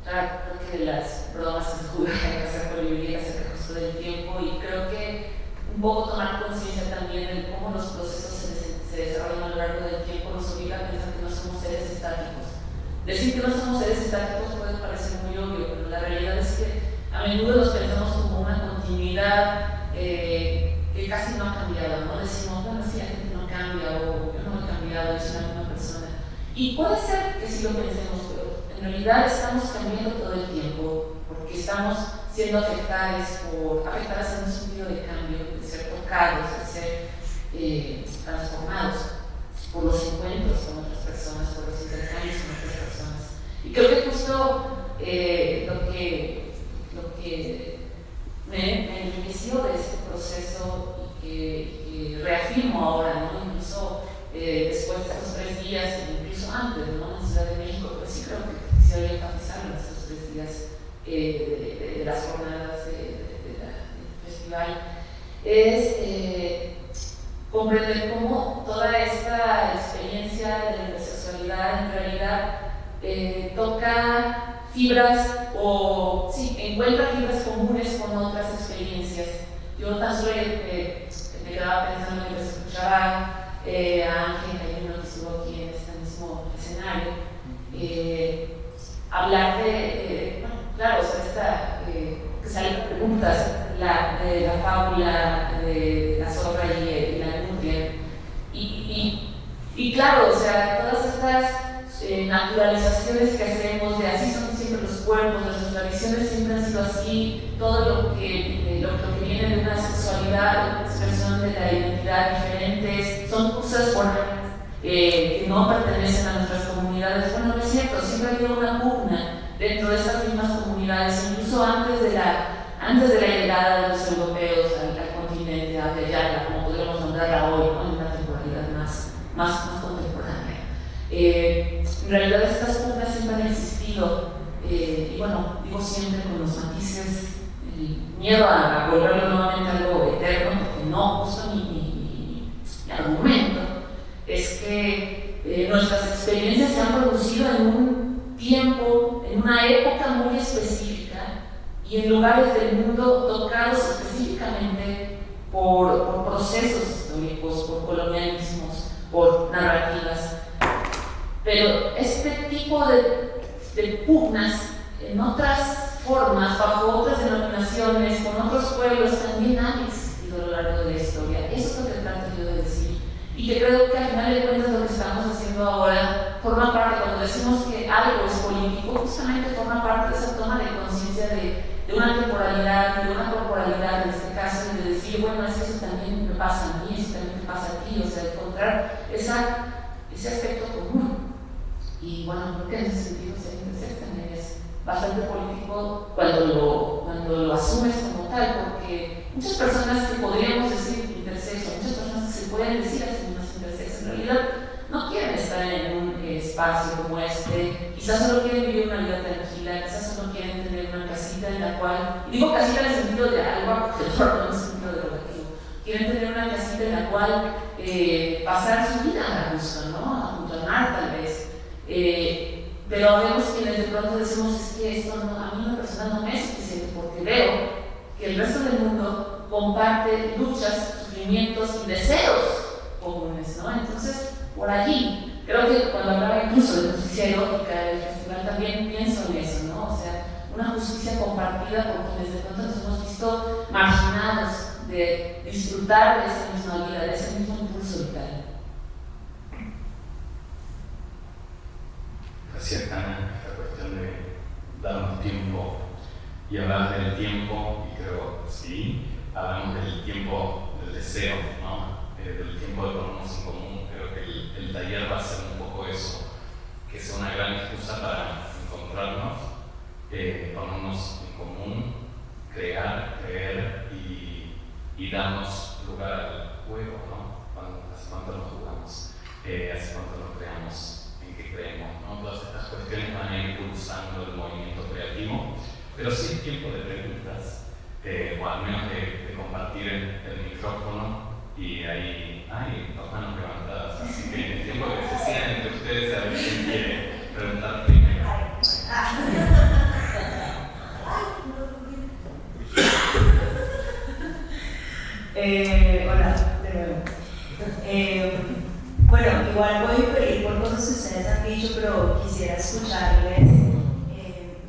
creo que de las bromas que se juegan en Casa Colibrí acerca justo del tiempo, y creo que un poco tomar conciencia también de cómo los procesos se desarrollan a lo largo del tiempo nos obliga a pensar que no somos seres estáticos. Decir que no somos seres estáticos puede parecer muy obvio, pero la realidad es que a menudo los pensamos como una continuidad que casi no ha cambiado, ¿no? Decimos, bueno, si la gente no cambia, o yo no he cambiado, yo soy la misma persona. Y puede ser que sí lo pensemos, pero en realidad estamos cambiando todo el tiempo, porque estamos siendo afectadas en un sentido de cambio, de ser tocados, de ser transformados por los encuentros con otras personas, por los intercambios con otras personas. Y creo que justo lo que me enriqueció de este proceso y que reafirmo ahora, ¿no?, incluso después de estos 3 días, incluso antes, ¿no?, en Ciudad de México, pues sí creo que quisiera enfatizar en estos 3 días de las jornadas del festival, es comprender cómo toda esta experiencia de la intersexualidad en realidad toca fibras, o sí, encuentra fibras comunes con otras experiencias. Yo tan solo me quedaba pensando mientras escuchaba a Ángel Cayuno, que estuvo aquí en este mismo escenario, hablar bueno, claro, o sea, que salen preguntas de la fábula de la zorra y la nutria, y claro, o sea, todas estas naturalizaciones que hacemos de así son siempre los cuerpos, nuestras tradiciones siempre han sido así, todo lo que viene de una sexualidad, de una expresión de la identidad diferentes, son cosas que no pertenecen a nuestras comunidades. Bueno, no es cierto, siempre ha habido una pugna dentro de estas mismas comunidades, incluso antes de la llegada de los europeos al continente, a Ayala, como podríamos nombrarla hoy, ¿no?, en una temporalidad más contemporánea. En realidad estas pugnas siempre han existido, y bueno, digo siempre con los matices, el miedo a volverlo nuevamente algo eterno, porque no, justo mi argumento es que nuestras experiencias se han producido en un tiempo, en una época muy específica y en lugares del mundo tocados específicamente por procesos históricos, por colonialismos, por narrativas. Pero este tipo de pugnas en otras formas, bajo otras denominaciones, con otros pueblos, también han existido a lo largo de la historia. Eso es lo que trato yo de decir. Y que creo que al final de cuentas lo que estamos haciendo ahora forma parte, cuando decimos que algo es político, justamente forma parte de esa toma de conciencia de una temporalidad y de una corporalidad en este caso, y de decir, bueno, es que eso también me pasa a mí, eso también me pasa a ti, o sea, encontrar ese aspecto común. Y bueno, creo que en ese sentido ser también es bastante político cuando lo asumes como tal, porque muchas personas que podríamos decir intersexo, muchas personas que se pueden decir a sí mismas intersexo, en realidad no quieren estar en un espacio como este, quizás solo quieren vivir una vida tranquila, quizás solo quieren tener una casita en la cual, y digo casita en el sentido de algo acogedor, no en el sentido derogativo, quieren tener una casita en la cual pasar su vida a gusto, ¿no? Junto al mar tal vez. Pero vemos quienes de pronto decimos es que esto no, a mí en lo personal no me es suficiente, porque veo que el resto del mundo comparte luchas, sufrimientos y deseos comunes, ¿no? Entonces, por allí, creo que cuando hablaba incluso de justicia erótica del festival también pienso en eso, ¿no? O sea, una justicia compartida por quienes de pronto nos hemos visto marginados de disfrutar de esa misma vida, de ese mismo impulso vital. Ciertamente, esta cuestión de darnos tiempo y hablar del tiempo, y creo, sí, hablamos del tiempo del deseo, ¿no? Del tiempo de ponernos en común. Creo que el taller va a ser un poco eso, que sea una gran excusa para encontrarnos, ponernos en común, creer y darnos lugar al juego, ¿no? Hace cuánto nos jugamos, hace cuánto nos creamos. Que creemos, ¿no? Todas estas cuestiones van a ir impulsando el movimiento creativo, pero sí es tiempo de preguntas, o al menos de compartir el micrófono, y hay dos manos levantadas, así que es tiempo que se sigan entre ustedes a ver quién quiere preguntar primero. Hola, de nuevo. Bueno, igual voy a ir por cosas que ustedes han dicho, pero quisiera escucharles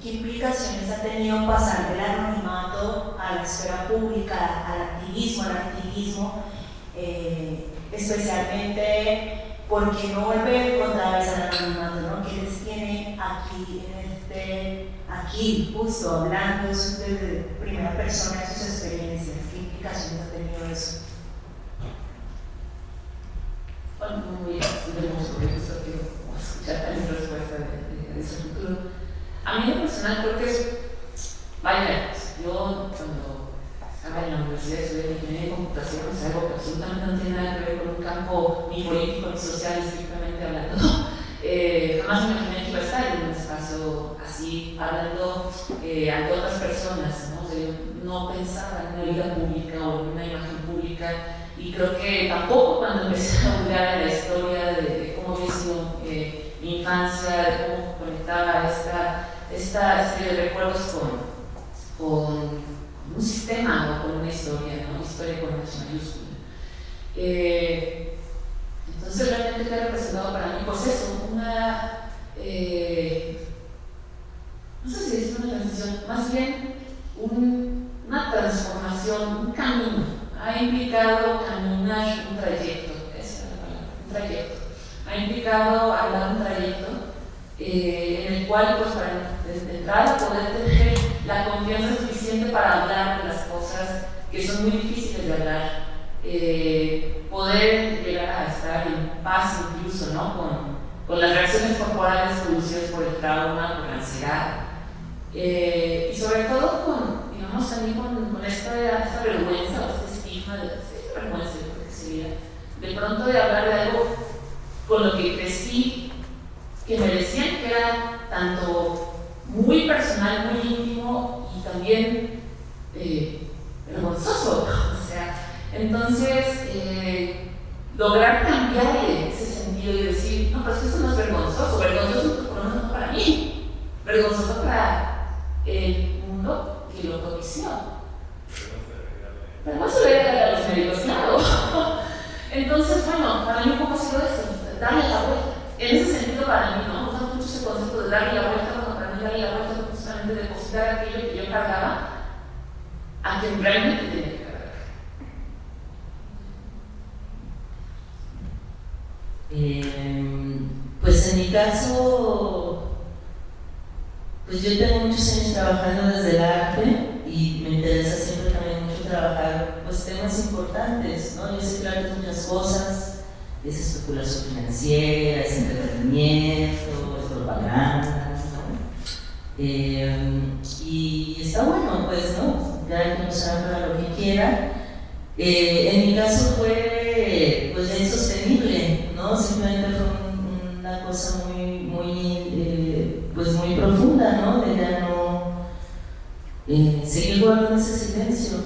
qué implicaciones ha tenido pasar del anonimato a la esfera pública, al activismo, especialmente porque no volver otra vez al anonimato, ¿no? ¿Qué les tiene aquí justo hablando desde primera persona de sus experiencias? ¿Qué implicaciones ha tenido eso? Muy bien, sobre eso quiero escuchar también respuesta de ese futuro. A mí en lo personal creo que es, vaya, yo cuando estaba en la universidad estudié ingeniería de computación, es algo que absolutamente no tiene nada que ver con un campo ni político ni social, estrictamente hablando. Jamás me imaginé que iba a estar en un espacio así, hablando ante otras personas, ¿no? O sea, yo no pensaba en una vida pública o en una imagen pública. Y creo que tampoco cuando empecé a hablar de la historia de cómo había sido mi infancia, de cómo conectaba esta serie de recuerdos con un sistema o con una historia, ¿no? Historia con H mayúscula. Entonces realmente qué ha representado para mí, pues eso, no sé si es una transición, más bien una transformación, un camino. Ha implicado caminar un trayecto, esa es la palabra, un trayecto. Ha implicado hablar un trayecto en el cual, pues, para desde entrada poder tener la confianza suficiente para hablar de las cosas que son muy difíciles de hablar, poder llegar a estar en paz incluso, ¿no? Con las reacciones corporales producidas por el trauma, por la ansiedad, y sobre todo digamos, también con esta vergüenza, vergüenza, porque sería de pronto de hablar de algo con lo que crecí, que me decían que era tanto muy personal, muy íntimo y también vergonzoso, o sea, entonces lograr cambiarle ese sentido y decir, no, pero es que esto no es vergonzoso por lo menos no para mí, vergonzoso para el mundo que lo propició. Pero eso le da a los médicos, claro. Entonces, bueno, para mí un poco ha sido eso, darle la vuelta. En ese sentido, ejemplo para mí, ¿no? Usa mucho ese concepto de darle la vuelta, cuando para mí darle la vuelta es justamente depositar aquello que yo cargaba a quien realmente tenía que cargar. Pues en mi caso, pues yo tengo muchos años trabajando desde el arte y me interesa siempre también mucho trabajar pues temas importantes, ¿no? Yo sé que el arte es muchas cosas, es especulación financiera, es entretenimiento, es propaganda, ¿no? Y está bueno, pues, ¿no? Cada quien usa para lo que quiera. En mi caso fue pues insostenible, ¿no? Simplemente fue una cosa pues muy profunda, ¿no? De ya no seguir guardando ese silencio,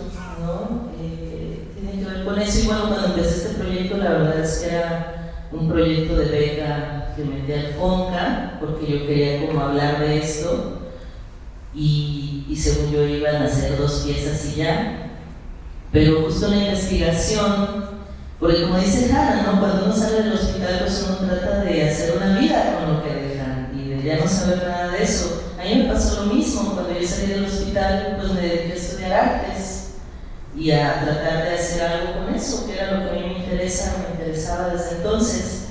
¿no? Tiene que ver con eso. Y bueno, cuando empecé este proyecto, la verdad es que era un proyecto de beca que metí al FONCA, porque yo quería como hablar de esto, y según yo iban a hacer 2 piezas y ya. Pero justo la investigación, porque como dice Hannah, ¿no? Cuando uno sale del hospital, pues uno trata de hacer una vida con lo que dejan y de ya no saber nada de eso. A mí me pasó lo mismo, cuando yo salí del hospital, pues me dediqué a estudiar artes y a tratar de hacer algo con eso, que era lo que a mí me interesaba desde entonces.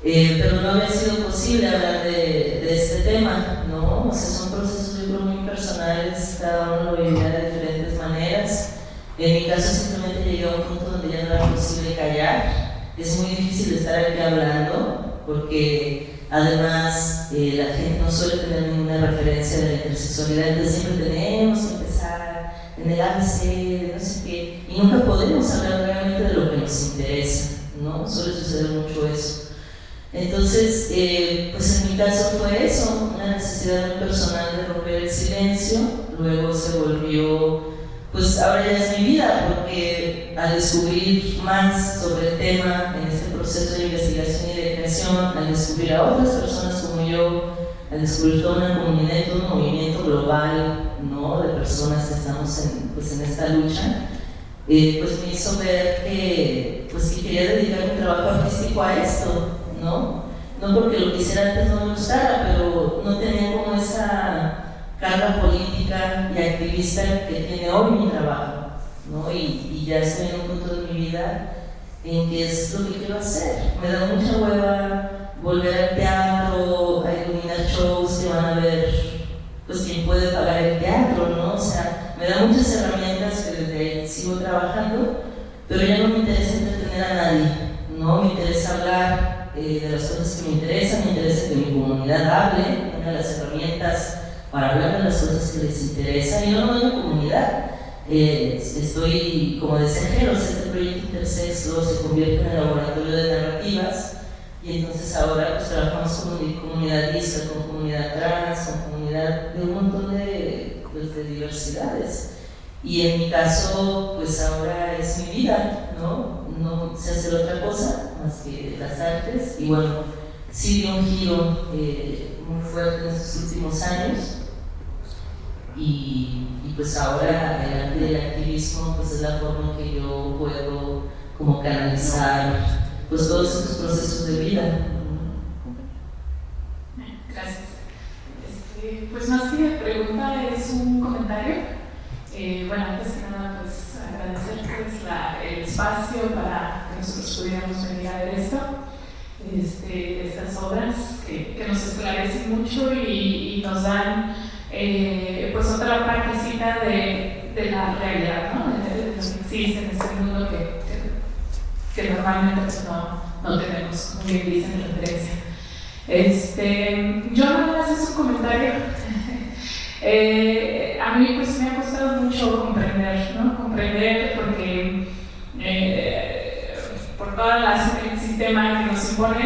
Pero no había sido posible hablar de este tema, ¿no? O sea, son procesos yo creo muy personales, cada uno lo vivía de diferentes maneras. En mi caso simplemente llegué a un punto donde ya no era posible callar. Es muy difícil estar aquí hablando porque además la gente no suele tener ninguna referencia de la intersexualidad, entonces siempre tenemos que empezar en el ABC, de no sé qué, y nunca podemos hablar realmente de lo que nos interesa, ¿no? Suele suceder mucho eso. Entonces, pues en mi caso fue eso, una necesidad muy personal de romper el silencio. Luego se volvió, pues ahora ya es mi vida, porque al descubrir más sobre el tema en este proceso de investigación y de creación, al descubrir a otras personas como yo, al descubrir toda una comunidad y todo un movimiento global, ¿no? De personas que estamos en esta lucha, pues me hizo ver que quería dedicar mi trabajo artístico a esto, ¿no? No porque lo que hiciera antes no me gustara, pero no tenía como esa carga política y activista que tiene hoy mi trabajo, ¿no? Y ya estoy en un punto de mi vida en que es lo que quiero hacer. Me da mucha hueva volver al teatro, a iluminar shows que van a ver, pues quien puede pagar el teatro, ¿no? O sea, me da muchas herramientas que desde ahí sigo trabajando, pero ya no me interesa entretener a nadie, ¿no? Me interesa hablar de las cosas que me interesan, me interesa que mi comunidad hable, tenga las herramientas para hablar de las cosas que les interesan. Y no nomás la comunidad, estoy, como decía Geros, este proyecto Intersexo se convierte en el laboratorio de narrativas, y entonces ahora pues trabajamos con comunidad disca, con comunidad trans, con comunidad de un montón de diversidades. Y en mi caso, pues ahora es mi vida, ¿no? No sé hacer otra cosa más que las artes, y bueno, sí dio un giro muy fuerte en estos últimos años, y pues ahora el arte del activismo pues es la forma en que yo puedo como canalizar pues todos estos procesos de vida. Gracias. Pues más que pregunta es un comentario. Bueno, antes que nada, pues agradecer pues, el espacio para que nosotros pudiéramos venir a ver esto, estas obras que nos esclarecen mucho y nos dan pues otra partecita de la realidad, ¿no? De lo que existe en este mundo que normalmente pues, no tenemos, como bien dicen, referencia. Yo nada más es un comentario. A mí pues me ha costado mucho comprender, ¿no? Comprender porque por todo el sistema que nos impone.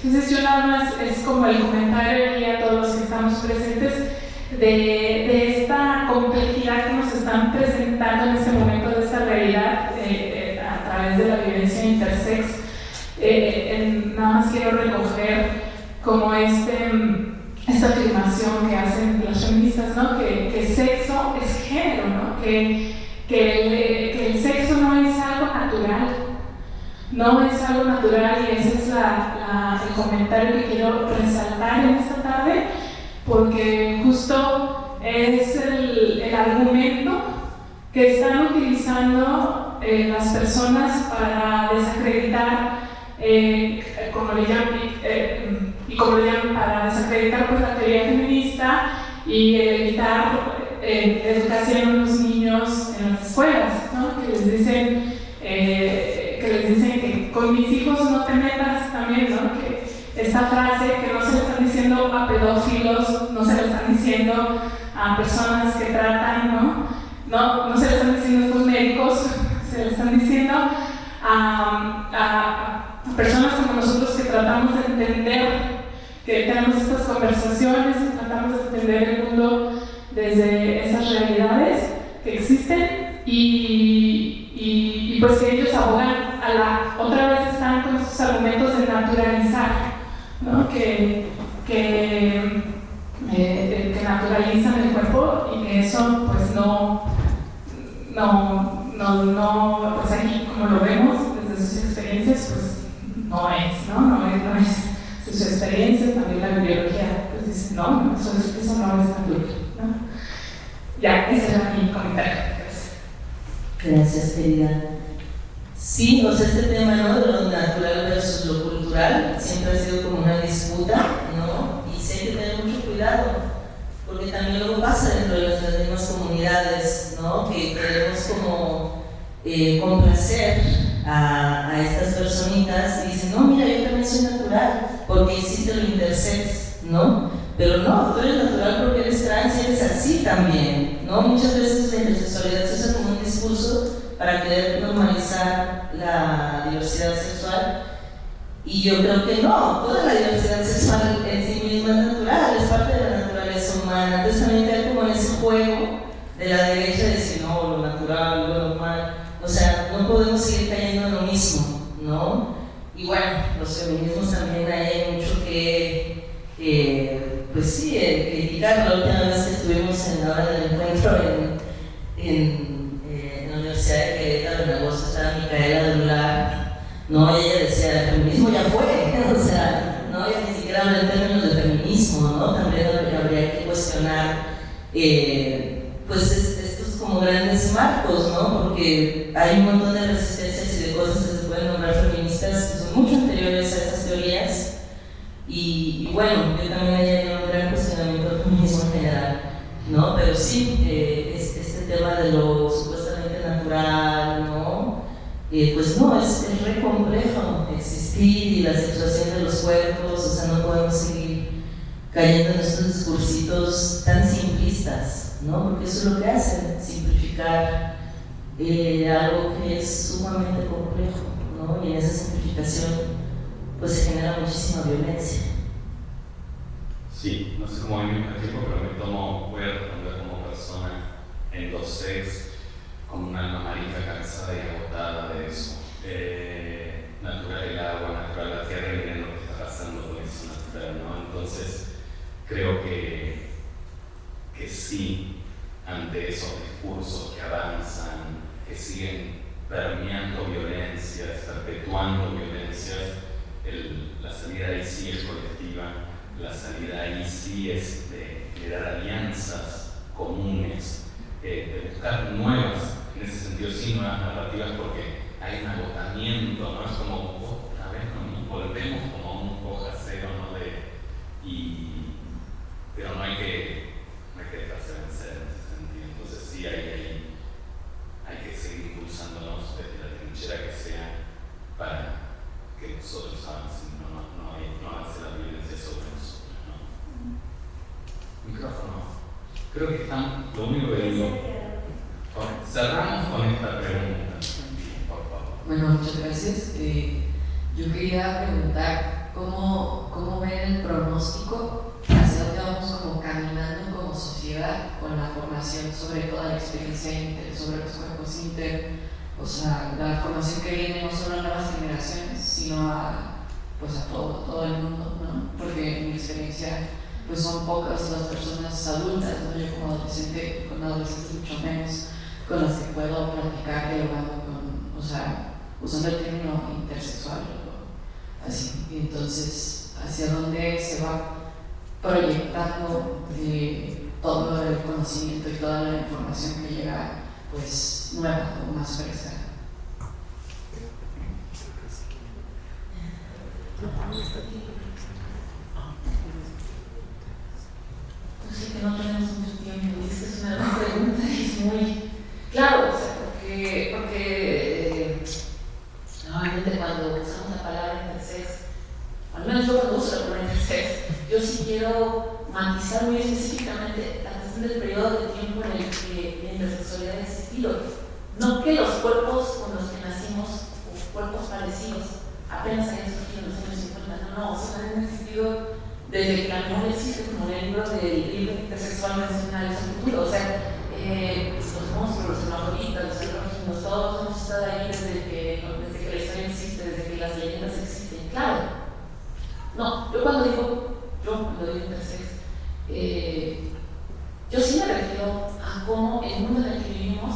Entonces yo nada más es como el comentario y a todos los que estamos presentes de esta complejidad que nos están presentando en este momento, de esta realidad a través de la violencia intersex. Nada más quiero recoger como esta afirmación que hacen las feministas, ¿no? Que sexo es género, ¿no? Que el sexo no es algo natural, no es algo natural, y ese es el comentario que quiero resaltar en esta tarde, porque justo es el argumento que están utilizando las personas para desacreditar, como le llaman, para desacreditar pues, la teoría feminista y evitar educación a los niños en las escuelas, ¿no? Que les dicen que con mis hijos no te metas también, ¿no? Que esta frase que no se le están diciendo a pedófilos, no se le están diciendo a personas que tratan, no se le están diciendo a estos médicos, se le están diciendo a personas como nosotros que tratamos de entender, que tenemos estas conversaciones, que tratamos de entender el mundo desde esas realidades que existen, y pues que ellos abogan otra vez están con estos argumentos de naturalizar, ¿no? que naturalizan el cuerpo, y que eso pues pues aquí como lo vemos desde sus experiencias pues no es sus experiencias. También la biología pues dice eso no es natural, ¿no? Ya, ese era mi comentario. Gracias, querida. Sí, o sea, este tema, ¿no?, de lo natural versus lo cultural siempre ha sido como una disputa, ¿no? Y sí hay que tener mucho cuidado, porque también luego pasa dentro de nuestras mismas comunidades, ¿no?, que queremos como complacer a estas personitas y dicen, no, mira, yo también soy natural, porque hiciste lo intersex, ¿no? Pero no, tú eres natural porque eres trans y eres así también, ¿no? Muchas veces la intersexualidad se usa como un discurso para querer normalizar la diversidad sexual, y yo creo que no, toda la diversidad sexual en sí misma es natural, es parte de la naturaleza humana. Entonces también cae como en ese juego de la derecha de decir, no, lo natural, lo normal, o sea, no podemos seguir cayendo en lo mismo, ¿no? Y bueno, los feminismos también hay mucho que pues sí, criticar. La última vez que estuvimos en la hora del encuentro en la Universidad de Querétaro, en agosto, estaba Micaela Drular, ¿no? Y ella decía, el feminismo ya fue, o sea, no, ella ni siquiera habla en términos de feminismo, ¿no? También habría que cuestionar pues estos como grandes marcos, ¿no? Porque hay un montón de resistencias y de cosas que se pueden nombrar feministas que son mucho anteriores a esas teorías. Y bueno, yo también haría un gran cuestionamiento del feminismo en general, ¿no? Pero sí, este tema de lo supuestamente natural, ¿no? Pues no, es re complejo existir, y la situación de los cuerpos, o sea, no podemos seguir cayendo en estos discursitos tan simplistas, ¿no? Porque eso es lo que hacen, simplificar algo que es sumamente complejo, ¿no? Y en esa simplificación pues se genera muchísima violencia. Sí, no sé cómo hay mismo tiempo, pero voy a responder como persona en dos sex, como una alma marica cansada y agotada de eso. Natural el agua, natural la tierra, y miren lo que está pasando con eso natural, ¿no? Entonces, creo que sí, ante esos discursos que avanzan, que siguen permeando violencias, perpetuando violencias, la salida ahí sí es colectiva, la salida ahí sí es de generar alianzas comunes, de buscar nuevas, en ese sentido sí, nuevas narrativas, porque hay un agotamiento, ¿no? Es como, otra vez nos volvemos como a un hoja cero, ¿no? Pero no hay que dejarse vencer en ese sentido. Entonces sí hay que seguir impulsándonos desde la trinchera que sea para que nosotros avancen, no avance la violencia sobre nosotros, ¿no? Micrófono. Creo que lo único que digo. Cerramos con esta pregunta, por favor. Bueno, muchas gracias. Yo quería preguntar cómo ven el pronóstico, hacia dónde vamos como caminando como sociedad con la formación sobre toda la experiencia inter, sobre los cuerpos inter, o sea, la formación que viene no solo a nuevas generaciones, sino a todo el mundo, ¿no? Porque en mi experiencia pues son pocas las personas adultas, ¿no? Yo como adolescente, con adolescentes mucho menos, con las que puedo platicar dialogando con, usando el término intersexual, así. Entonces, hacia dónde se va proyectando todo el conocimiento y toda la información que llega, pues, nueva o más fresca. Pues sí, que no tenemos mucho tiempo, y es que es una gran pregunta y es muy claro, o sea, porque normalmente cuando usamos la palabra intersex, al menos yo cuando uso la palabra intersex, yo sí quiero matizar muy específicamente la cuestión del periodo de tiempo en el que la intersexualidad ha existido. No que los cuerpos con los que nacimos, o cuerpos parecidos, apenas hayan surgido en los años 50, no, o sea, han existido desde que la memoria existe, como en el libro del libro intersexual nacional del futuro. O sea, los monstruos, los hermafroditas, los andróginos, todos hemos estado ahí desde que la historia existe, desde que las leyendas existen. Claro. No, yo cuando digo intersex, yo sí me refiero a cómo el mundo en el que vivimos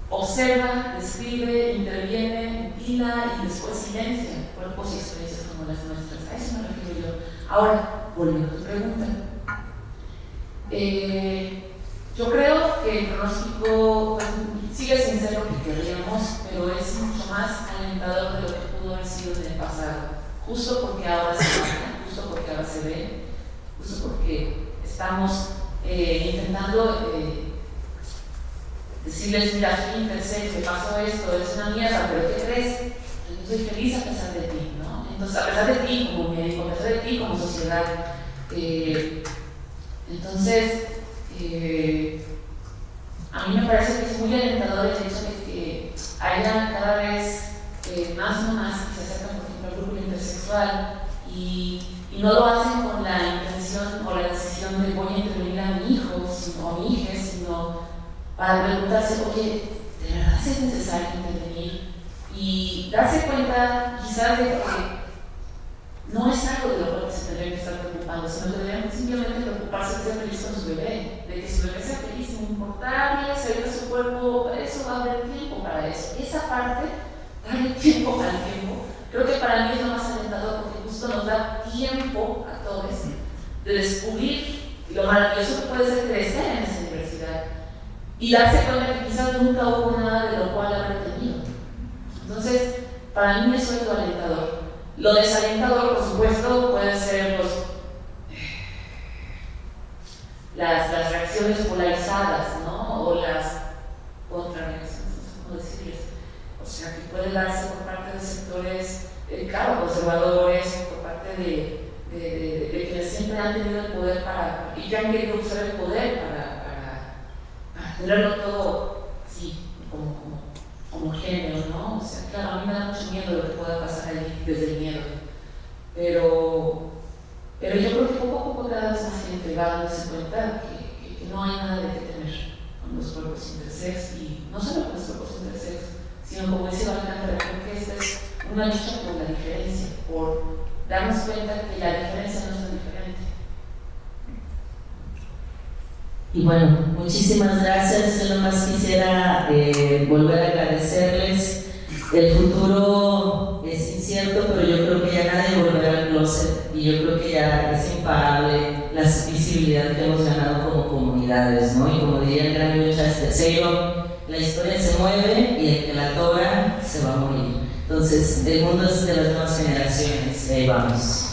observa, describe, interviene, ventila y después silencia cuerpos y experiencias como las nuestras. A eso me refiero yo. Ahora, volviendo a tu pregunta. Yo creo que el pronóstico sigue sin ser lo que querríamos, pero es mucho más alentador de lo que pudo haber sido en el pasado. Justo porque ahora se marca, justo porque ahora se ve, justo porque estamos intentando decirles, mira, soy intersex, me pasó esto, es una mierda, pero ¿qué crees? Yo soy feliz a pesar de ti, ¿no? Entonces, a pesar de ti como médico, a pesar de ti como sociedad, entonces, a mí me parece que es muy alentador el hecho de que haya cada vez más mamás que se acercan, por ejemplo, al grupo intersexual y no lo hacen con la intención o la decisión de voy a intervenir a mi hijo o a mi hija, sino para preguntarse, oye, ¿de verdad es necesario intervenir? Y darse cuenta quizás de que no es algo de lo cual se tendrían que estar preocupando, sino que deberían simplemente preocuparse de ser feliz con su bebé, de que su bebé sea feliz, sin importarle, se ve su cuerpo, eso va a haber tiempo para eso. Esa parte, darle tiempo al tiempo, creo que para mí es lo más alentador, porque justo nos da tiempo a todos de descubrir lo maravilloso que puede ser crecer en esa universidad y darse cuenta que quizás nunca hubo nada de lo cual haber tenido. Entonces, para mí eso es lo alentador. Lo desalentador, por supuesto, pueden ser las reacciones polarizadas, ¿no? O las contrarreacciones, no sé cómo decirles. O sea, que puede darse por parte de sectores, claro, conservadores, por parte de quienes siempre han tenido el poder y que han querido usar el poder para tenerlo todo, sí, como homogéneo, ¿no? O sea, claro, a mí me da mucho miedo lo que pueda pasar ahí desde el miedo. Pero yo creo que poco a poco cada vez más gente va dándose cuenta que no hay nada de qué temer con los cuerpos intersex, y no solo con los cuerpos intersex, sino como decía Alejandra, creo que esta es una lucha por la diferencia, por darnos cuenta que la diferencia no es tan diferente. Y bueno, muchísimas gracias. Yo nomás quisiera volver a agradecerles. El futuro es incierto, pero yo creo que ya nadie volverá al closet y yo creo que ya es imparable la visibilidad que hemos ganado como comunidades, ¿no? Y como diría el gran Lucha Tercero, la historia se mueve y el que la toca se va a morir. Entonces, el mundo es de las nuevas generaciones y ahí vamos.